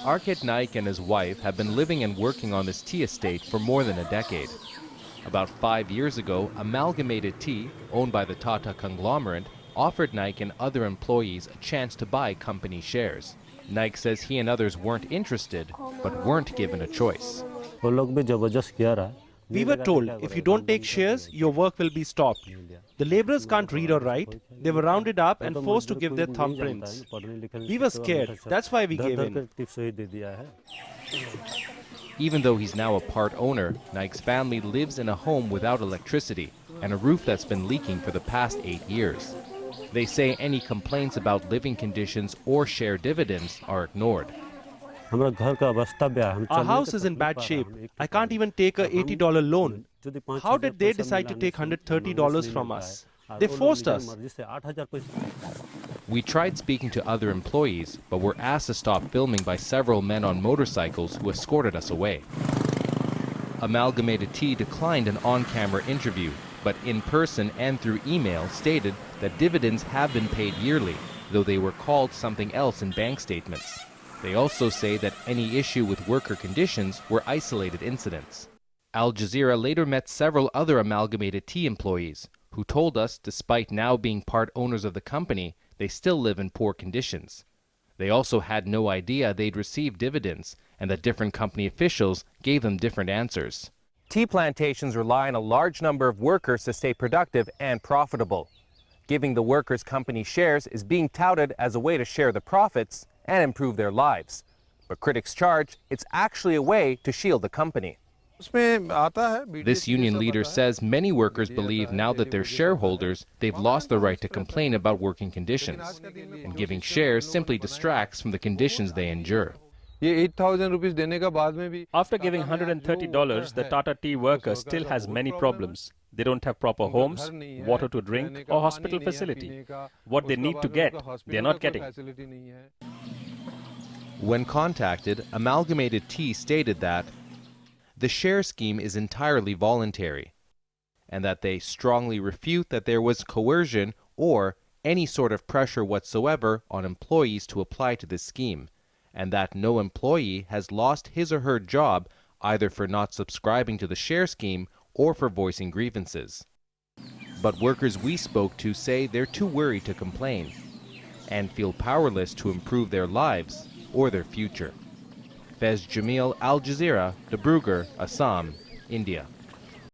Arkit Naik and his wife have been living and working on this tea estate for more than a decade. About 5 years ago, Amalgamated Tea, owned by the Tata conglomerate, offered Naik and other employees a chance to buy company shares. Naik says he and others weren't interested, but weren't given a choice. We were told if you don't take shares, your work will be stopped. The laborers can't read or write. They were rounded up and forced to give their thumbprints. We were scared. That's why we gave in. Even though he's now a part owner, Naik's family lives in a home without electricity and a roof that's been leaking for the past 8 years. They say any complaints about living conditions or share dividends are ignored. Our house is in bad shape. I can't even take a $80 loan. How did they decide to take $130 from us? They forced us. We tried speaking to other employees, but were asked to stop filming by several men on motorcycles who escorted us away. Amalgamated Tea declined an on-camera interview, but in person and through email stated that dividends have been paid yearly, though they were called something else in bank statements. They also say that any issue with worker conditions were isolated incidents. Al Jazeera later met several other Amalgamated Tea employees who told us despite now being part owners of the company, they still live in poor conditions. They also had no idea they'd receive dividends and that different company officials gave them different answers. Tea plantations rely on a large number of workers to stay productive and profitable. Giving the workers company shares is being touted as a way to share the profits and improve their lives. But critics charge it's actually a way to shield the company. This union leader says many workers believe now that they're shareholders, they've lost the right to complain about working conditions, and giving shares simply distracts from the conditions they endure. After giving $130, the Tata tea worker still has many problems. They don't have proper homes, water to drink, or hospital facility. What they need to get, they're not getting. When contacted, Amalgamated Tea stated that the share scheme is entirely voluntary, and that they strongly refute that there was coercion or any sort of pressure whatsoever on employees to apply to this scheme, and that no employee has lost his or her job either for not subscribing to the share scheme or for voicing grievances. But workers we spoke to say they're too worried to complain and feel powerless to improve their lives or their future. Faiz, Jamil, Al Jazeera, Dibrugarh, Assam, India.